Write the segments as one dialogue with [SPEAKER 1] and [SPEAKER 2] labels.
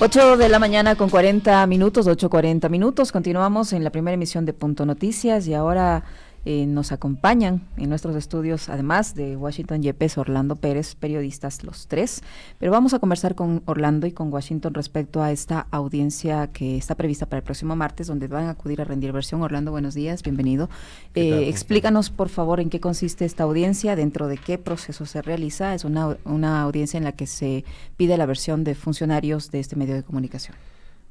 [SPEAKER 1] 8 de la mañana con 40 minutos, 8:40 minutos. Continuamos en la primera emisión de Punto Noticias y ahora nos acompañan en nuestros estudios, además de Washington Yepes, Orlando Pérez, periodistas los tres. Pero vamos a conversar con Orlando y con Washington respecto a esta audiencia que está prevista para el próximo martes, donde van a acudir a rendir versión. Orlando, buenos días, bienvenido. Explícanos, por favor, en qué consiste esta audiencia, dentro de qué proceso se realiza. Es una audiencia en la que se pide la versión de funcionarios de este medio de comunicación.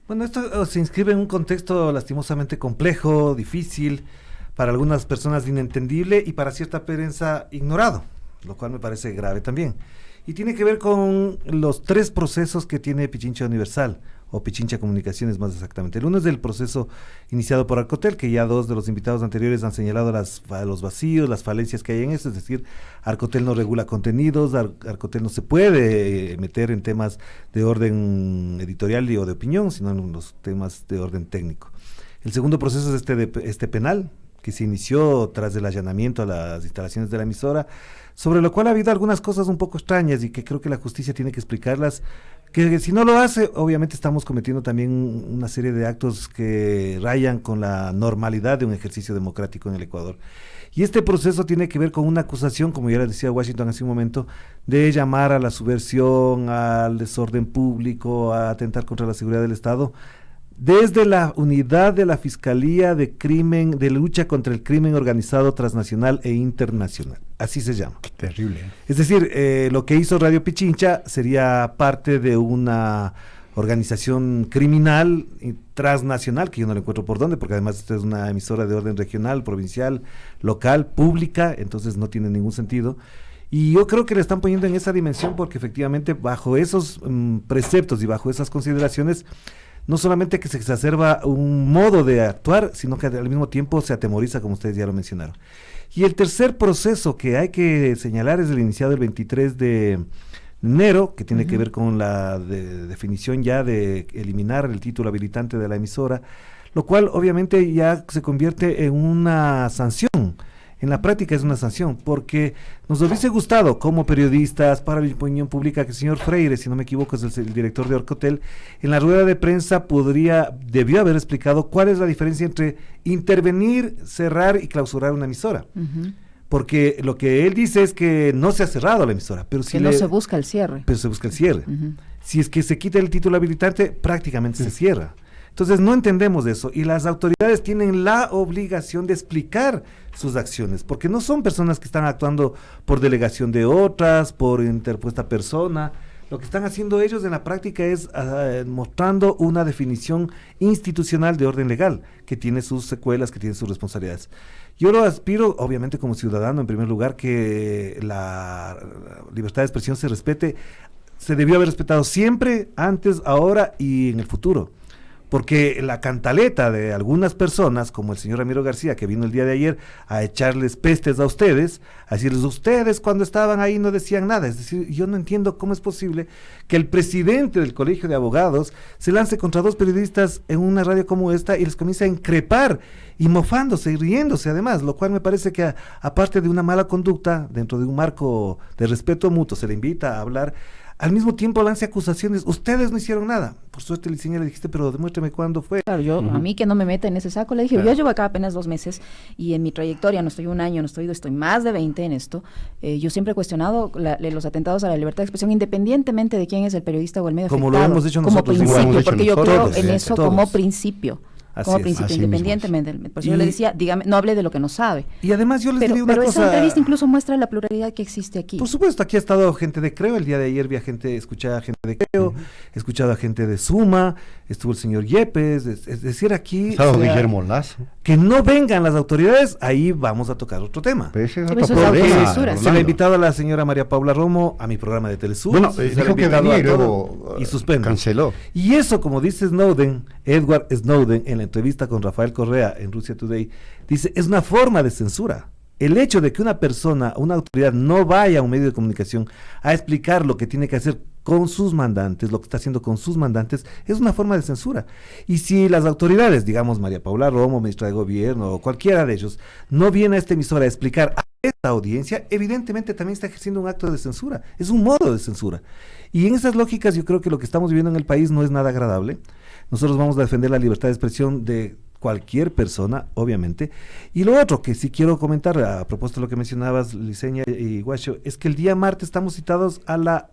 [SPEAKER 2] Bueno, esto se inscribe en un contexto lastimosamente complejo, difícil, para algunas personas inentendible y para cierta prensa ignorado, lo cual me parece grave también. Y tiene que ver con los tres procesos que tiene Pichincha Universal, o Pichincha Comunicaciones más exactamente. El uno es el proceso iniciado por Arcotel, que ya dos de los invitados anteriores han señalado los vacíos, las falencias que hay en eso, es decir, Arcotel no regula contenidos, Arcotel no se puede meter en temas de orden editorial o de opinión, sino en los temas de orden técnico. El segundo proceso es este penal, que se inició tras el allanamiento a las instalaciones de la emisora, sobre lo cual ha habido algunas cosas un poco extrañas y que creo que la justicia tiene que explicarlas, que si no lo hace, obviamente estamos cometiendo también una serie de actos que rayan con la normalidad de un ejercicio democrático en el Ecuador. Y este proceso tiene que ver con una acusación, como ya le decía Washington hace un momento, de llamar a la subversión, al desorden público, a atentar contra la seguridad del Estado, desde la unidad de la Fiscalía de lucha contra el crimen organizado transnacional e internacional, así se llama.
[SPEAKER 3] Qué terrible.
[SPEAKER 2] Es decir, lo que hizo Radio Pichincha sería parte de una organización criminal transnacional, que yo no le encuentro por dónde, porque además esta es una emisora de orden regional, provincial, local, pública, entonces no tiene ningún sentido. Y yo creo que le están poniendo en esa dimensión porque efectivamente bajo esos preceptos y bajo esas consideraciones, no solamente que se exacerba un modo de actuar, sino que al mismo tiempo se atemoriza, como ustedes ya lo mencionaron. Y el tercer proceso que hay que señalar es el iniciado el 23 de enero, que tiene que ver con la definición ya de eliminar el título habilitante de la emisora, lo cual obviamente ya se convierte en una sanción. En la práctica es una sanción, porque nos hubiese gustado como periodistas para la opinión pública que el señor Freire, si no me equivoco es el director de Arcotel, en la rueda de prensa debió haber explicado cuál es la diferencia entre intervenir, cerrar y clausurar una emisora. Porque lo que él dice es que no se ha cerrado la emisora, pero si
[SPEAKER 1] no se busca el cierre.
[SPEAKER 2] Pero se busca el cierre. Si es que se quita el título habilitante, prácticamente se cierra. Entonces no entendemos eso y las autoridades tienen la obligación de explicar sus acciones, porque no son personas que están actuando por delegación de otras, por interpuesta persona. Lo que están haciendo ellos en la práctica es mostrando una definición institucional de orden legal, que tiene sus secuelas, que tiene sus responsabilidades. Yo lo aspiro, obviamente como ciudadano, en primer lugar, que la libertad de expresión se respete. Se debió haber respetado siempre, antes, ahora y en el futuro. Porque la cantaleta de algunas personas, como el señor Ramiro García, que vino el día de ayer a echarles pestes a ustedes, a decirles, ustedes cuando estaban ahí no decían nada. Es decir, yo no entiendo cómo es posible que el presidente del Colegio de Abogados se lance contra dos periodistas en una radio como esta y les comience a increpar y mofándose y riéndose además, lo cual me parece que aparte de una mala conducta, dentro de un marco de respeto mutuo, se le invita a hablar. Al mismo tiempo lance acusaciones, ustedes no hicieron nada. Por suerte le dijiste, pero demuéstrame cuándo fue.
[SPEAKER 1] Claro, a mí que no me meta en ese saco, le dije, yo llevo acá apenas 2 meses y en mi trayectoria, no estoy un año, estoy más de 20 en esto, yo siempre he cuestionado los atentados a la libertad de expresión, independientemente de quién es el periodista o el medio
[SPEAKER 2] como
[SPEAKER 1] afectado.
[SPEAKER 2] Lo hemos hecho
[SPEAKER 1] como
[SPEAKER 2] nosotros.
[SPEAKER 1] Principio, porque yo creo en eso
[SPEAKER 2] todos.
[SPEAKER 1] como principio. Como principio, independientemente. Por eso yo le decía, dígame, no hable de lo que no sabe.
[SPEAKER 2] Y además yo les diría una cosa.
[SPEAKER 1] Pero esa entrevista incluso muestra la pluralidad que existe aquí.
[SPEAKER 2] Por supuesto, aquí ha estado gente de Creo, el día de ayer escuché a gente de Creo, he escuchado a gente de Suma, estuvo el señor Yepes, es decir, aquí...
[SPEAKER 3] Estado Guillermo Lazo.
[SPEAKER 2] Que no vengan las autoridades, ahí vamos a tocar otro tema.
[SPEAKER 3] Pero ese es
[SPEAKER 1] otro
[SPEAKER 3] problema.
[SPEAKER 2] Se le ha invitado a la señora María Paula Romo a mi programa de Telesur.
[SPEAKER 3] Bueno,
[SPEAKER 2] se
[SPEAKER 3] dijo que venía y luego
[SPEAKER 2] y suspende.
[SPEAKER 3] Canceló.
[SPEAKER 2] Y eso, como dice Edward Snowden, en la entrevista con Rafael Correa en Russia Today, dice, es una forma de censura. El hecho de que una persona, una autoridad, no vaya a un medio de comunicación a explicar lo que tiene que hacer con sus mandantes, lo que está haciendo con sus mandantes, es una forma de censura. Y si las autoridades, digamos María Paula Romo, ministra de Gobierno, o cualquiera de ellos, no viene a esta emisora a explicar esta audiencia evidentemente también está ejerciendo un acto de censura, es un modo de censura. Y en esas lógicas yo creo que lo que estamos viviendo en el país no es nada agradable. Nosotros vamos a defender la libertad de expresión de cualquier persona, obviamente. Y lo otro que sí quiero comentar, a propósito de lo que mencionabas, Liceña y Guacho, es que el día martes estamos citados a la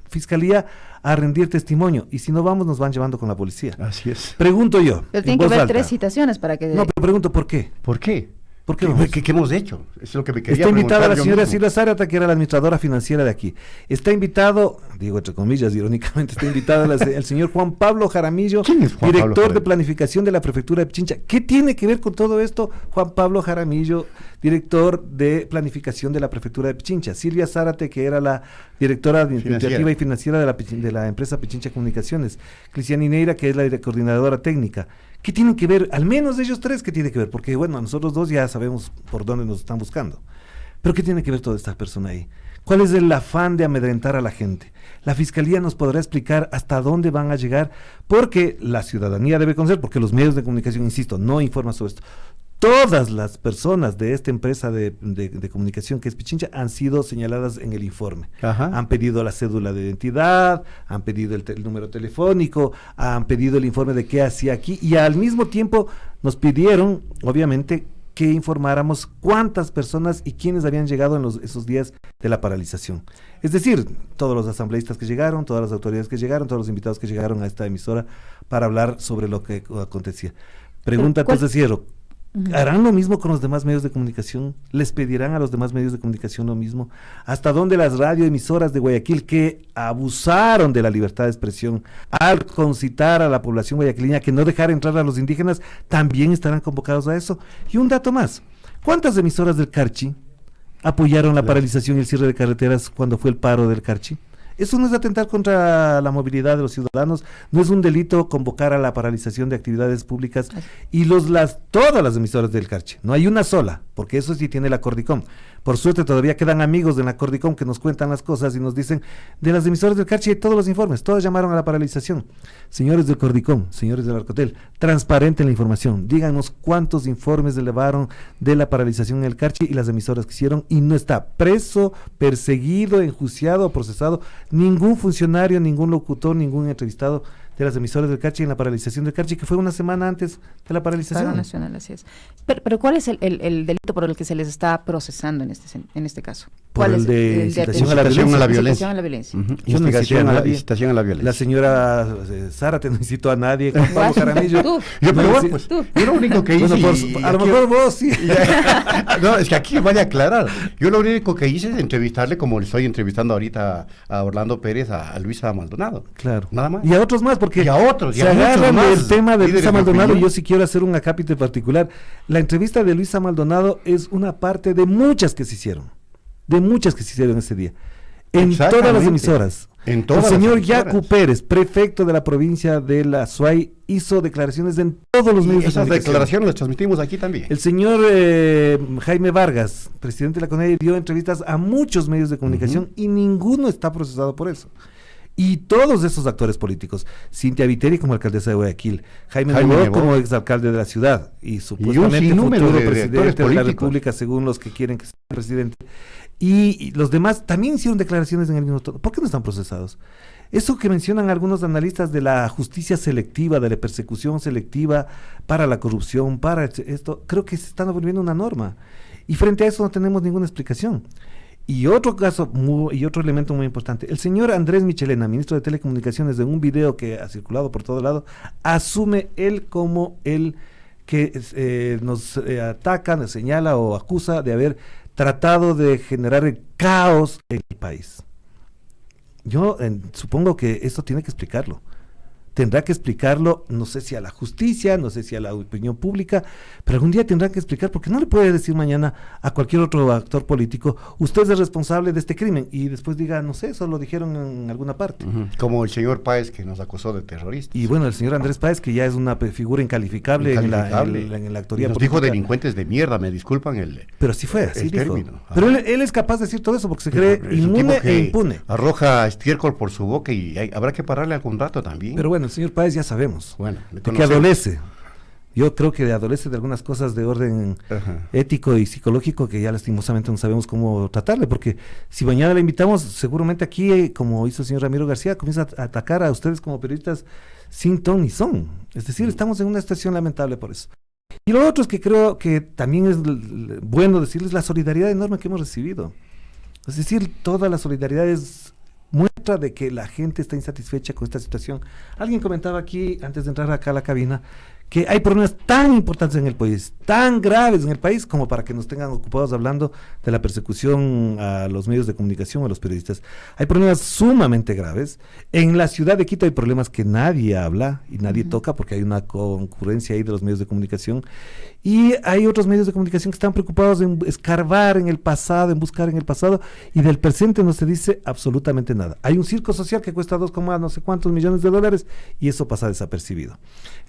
[SPEAKER 2] Fiscalía a rendir testimonio, y si no vamos nos van llevando con la policía.
[SPEAKER 3] Así es.
[SPEAKER 2] Pregunto yo.
[SPEAKER 1] Pero tienen que haber 3 citaciones para que...
[SPEAKER 2] No, pero pregunto, ¿por qué?
[SPEAKER 3] ¿Por qué?
[SPEAKER 2] ¿Por qué
[SPEAKER 3] ¿Qué hemos hecho? Eso es lo que me quería
[SPEAKER 2] Está invitada la
[SPEAKER 3] preguntar yo
[SPEAKER 2] señora
[SPEAKER 3] mismo.
[SPEAKER 2] Silvia Zárate, que era la administradora financiera de aquí. Está invitado, digo entre comillas, irónicamente, está invitado el señor Juan Pablo Jaramillo,
[SPEAKER 3] ¿Quién es Juan Pablo
[SPEAKER 2] director de
[SPEAKER 3] Jaramillo?
[SPEAKER 2] planificación de la prefectura de Pichincha. ¿Qué tiene que ver con todo esto Juan Pablo Jaramillo, director de planificación de la prefectura de Pichincha? Silvia Zárate, que era la directora administrativa y financiera de la empresa Pichincha Comunicaciones. Cristian Neira, que es la coordinadora técnica. ¿Qué tienen que ver? Al menos ellos 3, ¿qué tiene que ver? Porque, bueno, nosotros 2 ya sabemos por dónde nos están buscando. Pero ¿qué tiene que ver toda esta persona ahí? ¿Cuál es el afán de amedrentar a la gente? La Fiscalía nos podrá explicar hasta dónde van a llegar, porque la ciudadanía debe conocer, porque los medios de comunicación, insisto, no informan sobre esto. Todas las personas de esta empresa de comunicación que es Pichincha han sido señaladas en el informe.
[SPEAKER 3] Ajá.
[SPEAKER 2] Han pedido la cédula de identidad, han pedido el número telefónico, han pedido el informe de qué hacía aquí, y al mismo tiempo nos pidieron, obviamente, que informáramos cuántas personas y quiénes habían llegado en esos días de la paralización. Es decir, todos los asambleístas que llegaron, todas las autoridades que llegaron, todos los invitados que llegaron a esta emisora para hablar sobre lo que acontecía. Pregunta entonces, cierro. ¿Harán lo mismo con los demás medios de comunicación? ¿Les pedirán a los demás medios de comunicación lo mismo? ¿Hasta dónde las radioemisoras de Guayaquil, que abusaron de la libertad de expresión al concitar a la población guayaquileña que no dejara entrar a los indígenas, también estarán convocados a eso? Y un dato más, ¿cuántas emisoras del Carchi apoyaron la paralización y el cierre de carreteras cuando fue el paro del Carchi? Eso no es atentar contra la movilidad de los ciudadanos, no es un delito convocar a la paralización de actividades públicas, y todas las emisoras del Carchi, no hay una sola, porque eso sí tiene la Cordicom. Por suerte todavía quedan amigos de la Cordicom que nos cuentan las cosas y nos dicen, de las emisoras del Carchi hay todos los informes, todas llamaron a la paralización. Señores del Cordicom, señores del Arcotel, transparenten la información, díganos cuántos informes elevaron de la paralización en el Carchi y las emisoras que hicieron, y no está preso, perseguido, enjuiciado o procesado ningún funcionario, ningún locutor, ningún entrevistado de las emisoras del Carchi en la paralización del Carchi, que fue una semana antes de la paralización.
[SPEAKER 1] Paro nacional, así es. Pero ¿cuál es el delito por el que se les está procesando en este caso?
[SPEAKER 2] Por
[SPEAKER 1] ¿Cuál
[SPEAKER 2] el
[SPEAKER 1] es
[SPEAKER 2] de incitación a la violencia.
[SPEAKER 1] Incitación a la violencia.
[SPEAKER 2] Yo no incité a nadie.
[SPEAKER 3] Incitación a la violencia.
[SPEAKER 2] La señora Zárate no incitó a nadie. Juan Pablo Jaramillo.
[SPEAKER 1] Tú.
[SPEAKER 3] Yo, pero
[SPEAKER 2] No,
[SPEAKER 3] bueno,
[SPEAKER 2] sí.
[SPEAKER 3] pues, yo lo único que hice...
[SPEAKER 2] Bueno, a lo mejor vos sí.
[SPEAKER 3] No, es que aquí vale a aclarar. Yo lo único que hice es entrevistarle, como le estoy entrevistando ahorita a Orlando Pérez, a Luisa Maldonado.
[SPEAKER 2] Claro.
[SPEAKER 3] Nada más.
[SPEAKER 2] Y a otros más, porque
[SPEAKER 3] Y a otros, y
[SPEAKER 2] se
[SPEAKER 3] a muchos
[SPEAKER 2] agarran
[SPEAKER 3] más
[SPEAKER 2] del tema de
[SPEAKER 3] líderes
[SPEAKER 2] Luisa
[SPEAKER 3] de
[SPEAKER 2] Maldonado, y
[SPEAKER 3] opinión.
[SPEAKER 2] yo sí quiero hacer un acápite particular. La entrevista de Luisa Maldonado es una parte de muchas que se hicieron. De muchas que se hicieron ese día. En todas las
[SPEAKER 3] Exactamente.
[SPEAKER 2] emisoras.
[SPEAKER 3] En todas
[SPEAKER 2] El
[SPEAKER 3] las
[SPEAKER 2] señor
[SPEAKER 3] emisoras.
[SPEAKER 2] Yacu Pérez, prefecto de la provincia de la Suay, hizo declaraciones en todos los medios de
[SPEAKER 3] Esas
[SPEAKER 2] comunicación.
[SPEAKER 3] declaraciones las transmitimos aquí también.
[SPEAKER 2] El señor Jaime Vargas, presidente de la CONADE, dio entrevistas a muchos medios de comunicación y ninguno está procesado por eso. Y todos esos actores políticos, Cintia Viteri como alcaldesa de Guayaquil, Jaime Nebot
[SPEAKER 3] Nebot
[SPEAKER 2] como exalcalde de la ciudad y supuestamente
[SPEAKER 3] sinnúmero
[SPEAKER 2] futuro
[SPEAKER 3] de
[SPEAKER 2] presidente
[SPEAKER 3] actores
[SPEAKER 2] de la
[SPEAKER 3] políticos.
[SPEAKER 2] República, según los que quieren que sea presidente. Y los demás también hicieron declaraciones en el mismo tono. ¿Por qué no están procesados? Eso que mencionan algunos analistas de la justicia selectiva, de la persecución selectiva para la corrupción, para esto, creo que se está volviendo una norma. Y frente a eso no tenemos ninguna explicación. Y otro caso y otro elemento muy importante, el señor Andrés Michelena, ministro de Telecomunicaciones, en un video que ha circulado por todo lado, asume él como el que nos ataca, nos señala o acusa de haber tratado de generar el caos en el país. Yo supongo que esto tiene que explicarlo. Tendrá que explicarlo, no sé si a la justicia, no sé si a la opinión pública, pero algún día tendrá que explicar, porque no le puede decir mañana a cualquier otro actor político, usted es responsable de este crimen, y después diga, no sé, eso lo dijeron en alguna parte.
[SPEAKER 3] Como el señor Páez, que nos acusó de terroristas.
[SPEAKER 2] Y bueno, el señor Andrés Páez, que ya es una figura incalificable, en la actoría
[SPEAKER 3] nos
[SPEAKER 2] política.
[SPEAKER 3] dijo delincuentes de mierda, me disculpan
[SPEAKER 2] Pero sí fue, así
[SPEAKER 3] el
[SPEAKER 2] dijo.
[SPEAKER 3] término.
[SPEAKER 2] Pero él es capaz de decir todo eso porque se cree
[SPEAKER 3] Es un
[SPEAKER 2] inmune
[SPEAKER 3] tipo que
[SPEAKER 2] e impune.
[SPEAKER 3] arroja estiércol por su boca y habrá que pararle algún rato también.
[SPEAKER 2] Pero bueno, el señor Páez ya sabemos
[SPEAKER 3] bueno, le
[SPEAKER 2] de que
[SPEAKER 3] conocemos.
[SPEAKER 2] adolece Yo creo que adolece de algunas cosas de orden ético y psicológico que ya lastimosamente no sabemos cómo tratarle, porque si mañana la invitamos, seguramente aquí, como hizo el señor Ramiro García, comienza a atacar a ustedes como periodistas sin ton ni son. Es decir, estamos en una situación lamentable por eso. Y lo otro es que creo que también es bueno decirles la solidaridad enorme que hemos recibido. Es decir, toda la solidaridad es muestra de que la gente está insatisfecha con esta situación. Alguien comentaba aquí, antes de entrar acá a la cabina, que hay problemas tan importantes en el país, tan graves en el país, como para que nos tengan ocupados hablando de la persecución a los medios de comunicación, a los periodistas. Hay problemas sumamente graves. En la ciudad de Quito hay problemas que nadie habla y nadie toca, porque hay una concurrencia ahí de los medios de comunicación. Y hay otros medios de comunicación que están preocupados en escarbar en el pasado, en buscar en el pasado, y del presente no se dice absolutamente nada. Hay un circo social que cuesta 2, no sé cuántos millones de dólares, y eso pasa desapercibido.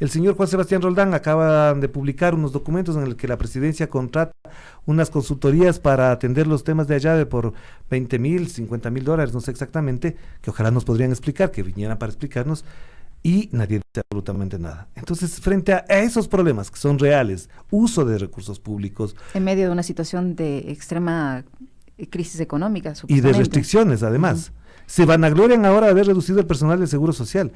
[SPEAKER 2] El señor Juan Sebastián Roldán acaba de publicar unos documentos en el que la presidencia contrata unas consultorías para atender los temas de allá por 20,000, 50,000 dólares, no sé exactamente, que ojalá nos podrían explicar, que vinieran para explicarnos, y nadie dice absolutamente nada. Entonces, frente a esos problemas que son reales, uso de recursos públicos.
[SPEAKER 1] En medio de una situación de extrema crisis económica,
[SPEAKER 2] y de restricciones, además. Se vanaglorian ahora de haber reducido el personal del Seguro Social.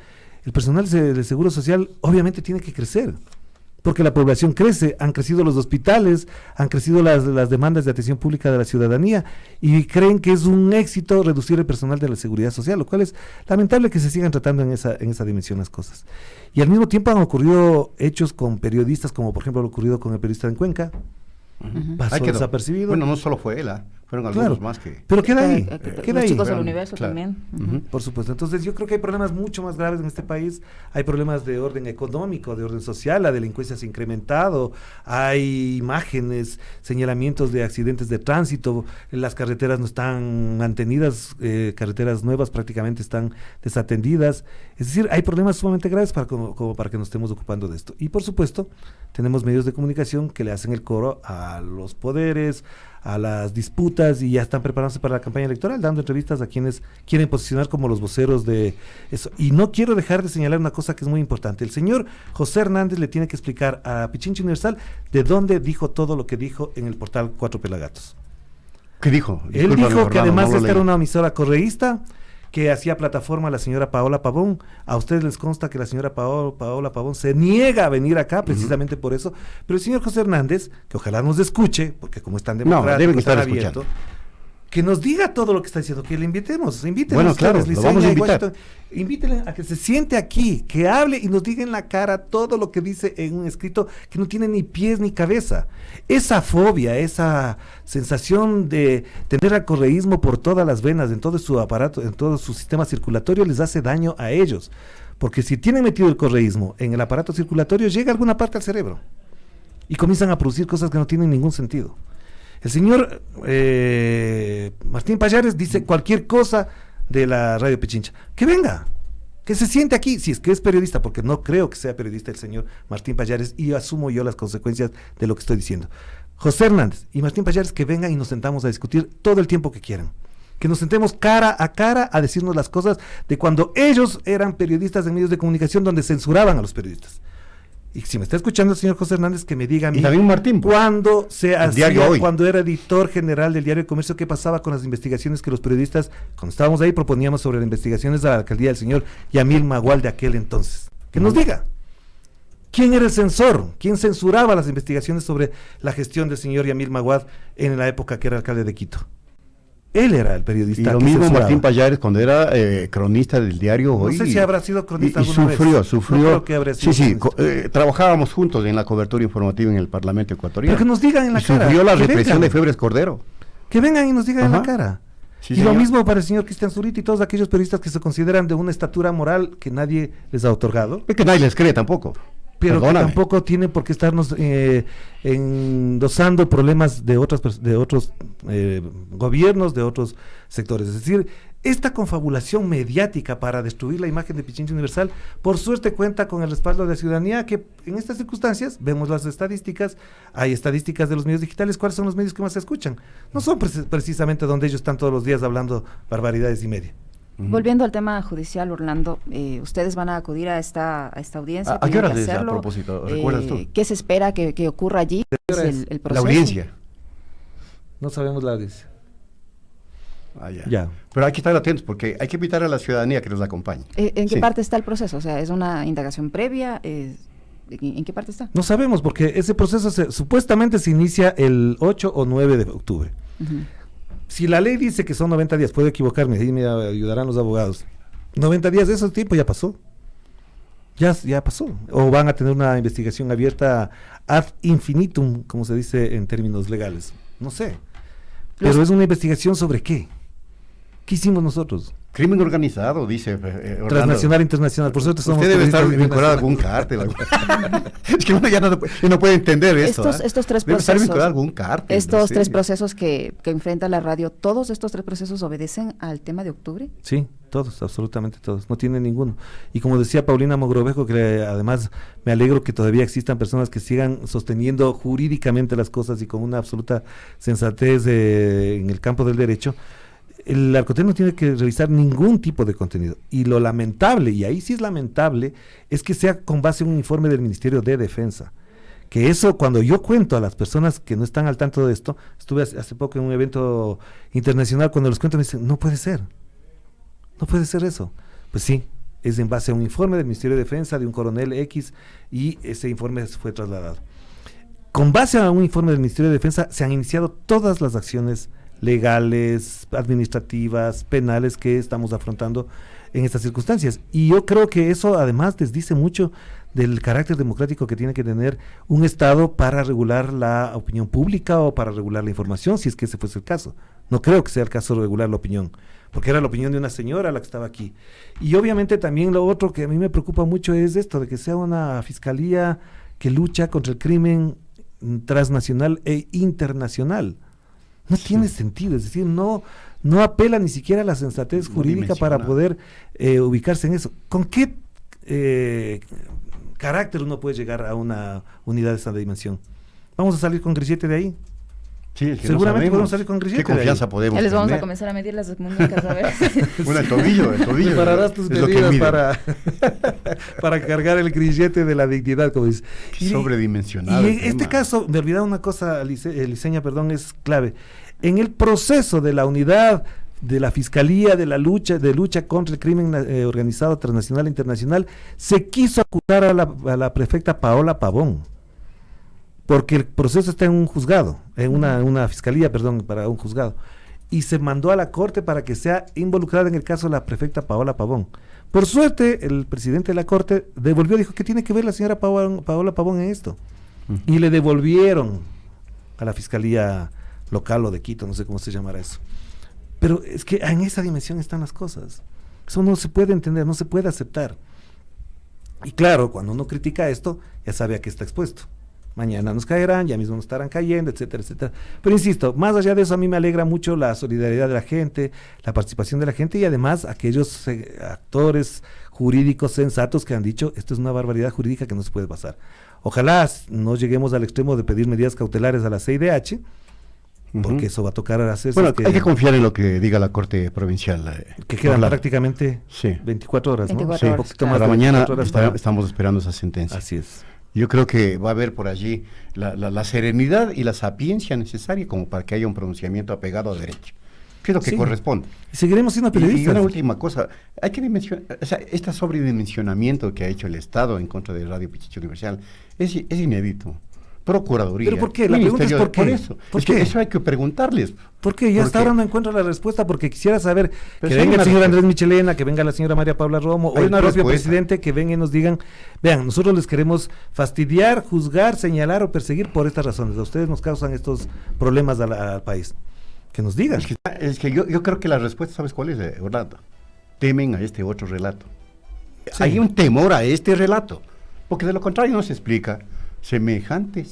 [SPEAKER 2] El personal del Seguro Social obviamente tiene que crecer, porque la población crece, han crecido los hospitales, han crecido las demandas de atención pública de la ciudadanía, y creen que es un éxito reducir el personal de la seguridad social, lo cual es lamentable que se sigan tratando en esa dimensión las cosas. Y al mismo tiempo han ocurrido hechos con periodistas, como por ejemplo lo ocurrido con el periodista en Cuenca. Pasó desapercibido.
[SPEAKER 3] Bueno, no solo fue él, fueron algunos más que...
[SPEAKER 2] Pero queda ahí,
[SPEAKER 1] los chicos del universo también.
[SPEAKER 2] Por supuesto. Entonces yo creo que hay problemas mucho más graves en este país. Hay problemas de orden económico, de orden social, la delincuencia se ha incrementado, hay imágenes, señalamientos de accidentes de tránsito, las carreteras no están mantenidas, carreteras nuevas prácticamente están desatendidas. Es decir, hay problemas sumamente graves como para que nos estemos ocupando de esto. Y por supuesto, tenemos medios de comunicación que le hacen el coro a los poderes, a las disputas, y ya están preparándose para la campaña electoral, dando entrevistas a quienes quieren posicionar como los voceros de eso. Y no quiero dejar de señalar una cosa que es muy importante. El señor José Hernández le tiene que explicar a Pichincha Universal de dónde dijo todo lo que dijo en el portal Cuatro Pelagatos.
[SPEAKER 3] ¿Qué dijo?
[SPEAKER 2] Él dijo que además esta era una emisora correísta, que hacía plataforma a la señora Paola Pavón. A ustedes les consta que la señora Paola Pavón se niega a venir acá precisamente por eso, pero el señor José Hernández, que ojalá nos escuche, porque como están democráticos, están abiertos, que nos diga todo lo que está diciendo, que le invitemos,
[SPEAKER 3] bueno, claro, lo vamos a invitar.
[SPEAKER 2] Invítenle a que se siente aquí, que hable y nos diga en la cara todo lo que dice en un escrito que no tiene ni pies ni cabeza. Esa fobia, esa sensación de tener al correísmo por todas las venas, en todo su aparato, en todo su sistema circulatorio, les hace daño a ellos. Porque si tienen metido el correísmo en el aparato circulatorio, llega a alguna parte al cerebro y comienzan a producir cosas que no tienen ningún sentido. El señor Martín Pallares dice cualquier cosa de la Radio Pichincha. Que venga, que se siente aquí, si es que es periodista, porque no creo que sea periodista el señor Martín Pallares, y asumo yo las consecuencias de lo que estoy diciendo. José Hernández y Martín Pallares, que vengan y nos sentamos a discutir todo el tiempo que quieran. Que nos sentemos cara a decirnos las cosas de cuando ellos eran periodistas en medios de comunicación donde censuraban a los periodistas. Y si me está escuchando el señor José Hernández, que me diga a mí,
[SPEAKER 3] y también Martín,
[SPEAKER 2] cuando se hacía,
[SPEAKER 3] cuando
[SPEAKER 2] era editor general del Diario de Comercio, qué pasaba con las investigaciones que los periodistas, cuando estábamos ahí, proponíamos sobre las investigaciones de la alcaldía del señor Yamil Magual de aquel entonces. Que nos diga, ¿quién era el censor? ¿Quién censuraba las investigaciones sobre la gestión del señor Yamil Magual en la época que era alcalde de Quito? Él era el periodista.
[SPEAKER 3] Y lo mismo Martín Pallares cuando era cronista del diario Hoy.
[SPEAKER 2] No sé si habrá sido cronista
[SPEAKER 3] alguna vez. Sufrió.
[SPEAKER 2] No creo que habrá sido
[SPEAKER 3] trabajábamos juntos en la cobertura informativa en el Parlamento ecuatoriano.
[SPEAKER 2] Pero que nos digan en la cara.
[SPEAKER 3] Sufrió la represión de Febres Cordero.
[SPEAKER 2] Que vengan y nos digan en la cara.
[SPEAKER 3] Sí,
[SPEAKER 2] y
[SPEAKER 3] señor.
[SPEAKER 2] lo mismo para el señor Cristian Zurita y todos aquellos periodistas que se consideran de una estatura moral que nadie les ha otorgado.
[SPEAKER 3] Es que nadie les cree tampoco.
[SPEAKER 2] Pero que tampoco tiene por qué estarnos endosando problemas de otros gobiernos, de otros sectores. Es decir, esta confabulación mediática para destruir la imagen de Pichincha Universal, por suerte cuenta con el respaldo de la ciudadanía, que en estas circunstancias, vemos las estadísticas, hay estadísticas de los medios digitales, ¿cuáles son los medios que más se escuchan? No son precisamente donde ellos están todos los días hablando barbaridades y media.
[SPEAKER 1] Volviendo al tema judicial, Orlando, ustedes van a acudir a esta audiencia.
[SPEAKER 3] ¿A qué horas es a
[SPEAKER 1] hacerlo?
[SPEAKER 3] propósito? ¿Recuerdas tú?
[SPEAKER 1] ¿Qué se espera que ocurra allí?
[SPEAKER 2] ¿Qué hora es?
[SPEAKER 1] El proceso.
[SPEAKER 3] La audiencia.
[SPEAKER 2] No sabemos la audiencia.
[SPEAKER 3] Ya. Pero hay que estar atentos porque hay que invitar a la ciudadanía que nos acompañe.
[SPEAKER 1] ¿En qué parte está el proceso? O sea, ¿es una indagación previa? ¿En qué parte está?
[SPEAKER 2] No sabemos porque ese proceso supuestamente se inicia el 8 o 9 de octubre. Si la ley dice que son 90 días, puedo equivocarme, ahí me ayudarán los abogados. 90 días, ese tiempo ya pasó. Ya pasó. O van a tener una investigación abierta ad infinitum, como se dice en términos legales. No sé. Pero es una investigación sobre qué. ¿Qué hicimos nosotros?
[SPEAKER 3] Crimen organizado, dice Orlando.
[SPEAKER 2] Transnacional, internacional. Por suerte somos
[SPEAKER 3] usted debe estar
[SPEAKER 2] periodistas
[SPEAKER 3] vinculado a algún cártel. Es que uno ya no puede entender esto.
[SPEAKER 1] Estos tres
[SPEAKER 3] debe
[SPEAKER 1] procesos.
[SPEAKER 3] estar vinculado a algún cártel.
[SPEAKER 1] Estos tres procesos que enfrenta la radio, ¿todos estos tres procesos obedecen al tema de octubre?
[SPEAKER 2] Sí, todos, absolutamente todos. No tiene ninguno. Y como decía Paulina Mogrovejo, que además me alegro que todavía existan personas que sigan sosteniendo jurídicamente las cosas y con una absoluta sensatez en el campo del derecho. El Arcotel no tiene que revisar ningún tipo de contenido. Y lo lamentable, y ahí sí es lamentable, es que sea con base en un informe del Ministerio de Defensa. Que eso, cuando yo cuento a las personas que no están al tanto de esto, estuve hace poco en un evento internacional, cuando les cuento me dicen, no puede ser eso. Pues sí, es en base a un informe del Ministerio de Defensa, de un coronel X, y ese informe fue trasladado. Con base a un informe del Ministerio de Defensa, se han iniciado todas las acciones legales, administrativas, penales que estamos afrontando en estas circunstancias. Y yo creo que eso además desdice mucho del carácter democrático que tiene que tener un Estado para regular la opinión pública o para regular la información, si es que ese fuese el caso. No creo que sea el caso de regular la opinión, porque era la opinión de una señora la que estaba aquí. Y obviamente también lo otro que a mí me preocupa mucho es esto, de que sea una fiscalía que lucha contra el crimen transnacional e internacional. No tiene sentido, es decir, no apela ni siquiera a la sensatez jurídica para poder ubicarse en eso. ¿Con qué carácter uno puede llegar a una unidad de esta dimensión? ¿Vamos a salir con grillete de ahí?
[SPEAKER 3] Sí, es que
[SPEAKER 2] seguramente
[SPEAKER 3] no
[SPEAKER 2] podemos salir con grillete.
[SPEAKER 3] ¿Qué confianza podemos
[SPEAKER 1] Ya les vamos
[SPEAKER 3] tener?
[SPEAKER 1] a comenzar a medir las muñecas, a ver.
[SPEAKER 3] Bueno, el tobillo.
[SPEAKER 2] Prepararás tus
[SPEAKER 3] es lo que
[SPEAKER 2] medidas
[SPEAKER 3] mide.
[SPEAKER 2] para cargar el grillete de la dignidad, como dice.
[SPEAKER 3] Sobredimensionado.
[SPEAKER 2] Y en este caso, me olvidaba una cosa, Liceña, perdón, es clave. En el proceso de la unidad de la Fiscalía de lucha contra el crimen organizado transnacional e internacional, se quiso acusar a la prefecta Paola Pavón, porque el proceso está en un juzgado, en una fiscalía, para un juzgado, y se mandó a la corte para que sea involucrada en el caso de la prefecta Paola Pavón. Por suerte, el presidente de la corte dijo, ¿qué tiene que ver la señora Paola Pavón en esto? Y le devolvieron a la fiscalía local o de Quito, no sé cómo se llamará eso. Pero es que en esa dimensión están las cosas. Eso no se puede entender, no se puede aceptar. Y claro, cuando uno critica esto, ya sabe a qué está expuesto. Mañana nos caerán, ya mismo nos estarán cayendo, etcétera, etcétera. Pero insisto, más allá de eso, a mí me alegra mucho la solidaridad de la gente, la participación de la gente y además aquellos actores jurídicos sensatos que han dicho, esto es una barbaridad jurídica que no se puede pasar. Ojalá no lleguemos al extremo de pedir medidas cautelares a la CIDH, porque eso va a tocar hacerse.
[SPEAKER 3] Bueno, hay que confiar en lo que diga la Corte Provincial.
[SPEAKER 2] Que quedan prácticamente 24 horas,
[SPEAKER 1] 24
[SPEAKER 2] ¿no?
[SPEAKER 1] horas,
[SPEAKER 2] Un poquito
[SPEAKER 1] claro.
[SPEAKER 2] más
[SPEAKER 3] Para
[SPEAKER 2] de
[SPEAKER 3] mañana
[SPEAKER 2] 24 horas
[SPEAKER 3] estamos esperando esa sentencia.
[SPEAKER 2] Así es.
[SPEAKER 3] Yo creo que va a haber por allí la serenidad y la sapiencia necesaria como para que haya un pronunciamiento apegado a derecho. ¿Qué es lo que corresponde?
[SPEAKER 2] Y seguiremos siendo periodistas.
[SPEAKER 3] Y una última cosa, hay que dimensionar, este sobredimensionamiento que ha hecho el Estado en contra de Radio Pichincha Universal es inédito. Procuraduría.
[SPEAKER 2] ¿Pero por qué? La pregunta es ¿por qué?
[SPEAKER 3] Por eso.
[SPEAKER 2] ¿Por
[SPEAKER 3] qué?
[SPEAKER 2] qué?
[SPEAKER 3] Eso hay que preguntarles.
[SPEAKER 2] ¿Por qué? Yo hasta ahora no encuentro la respuesta porque quisiera saber
[SPEAKER 3] Pero
[SPEAKER 2] que venga el señor Andrés Michelena, que venga la señora María Paula Romo o el propio presidente que venga y nos digan, vean, nosotros les queremos fastidiar, juzgar, señalar o perseguir por estas razones. A ustedes nos causan estos problemas al país. Que nos digan.
[SPEAKER 3] Es que yo creo que la respuesta, ¿sabes cuál es, Orlando? Temen a este otro relato. Sí. Hay un temor a este relato, porque de lo contrario no se explica semejante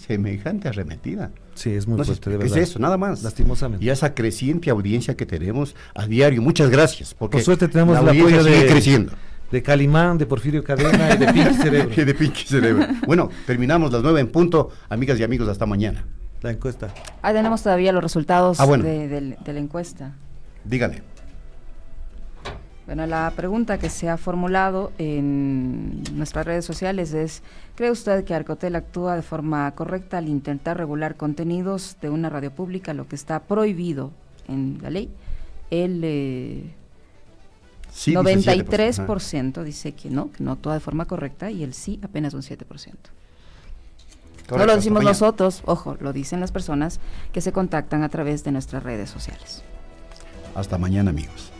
[SPEAKER 3] arremetida.
[SPEAKER 2] Sí, es muy fuerte, de verdad.
[SPEAKER 3] Es eso, nada más.
[SPEAKER 2] Lastimosamente.
[SPEAKER 3] Y esa creciente audiencia que tenemos a diario. Muchas gracias. Porque
[SPEAKER 2] por suerte tenemos
[SPEAKER 3] la
[SPEAKER 2] el apoyo
[SPEAKER 3] creciendo.
[SPEAKER 2] De Calimán, de Porfirio Cadena y de Pinky Cerebro.
[SPEAKER 3] Y de Pinky Cerebro. Bueno, terminamos las 9 en punto. Amigas y amigos, hasta mañana.
[SPEAKER 2] La encuesta.
[SPEAKER 1] Tenemos todavía los resultados
[SPEAKER 3] bueno.
[SPEAKER 1] de la encuesta.
[SPEAKER 3] Dígale.
[SPEAKER 1] Bueno, la pregunta que se ha formulado en nuestras redes sociales es: ¿cree usted que Arcotel actúa de forma correcta al intentar regular contenidos de una radio pública, lo que está prohibido en la ley? El
[SPEAKER 3] Sí,
[SPEAKER 1] 93% dice que no actúa de forma correcta, y el sí apenas un 7%. No lo decimos nosotros, ojo, lo dicen las personas que se contactan a través de nuestras redes sociales.
[SPEAKER 3] Hasta mañana, amigos.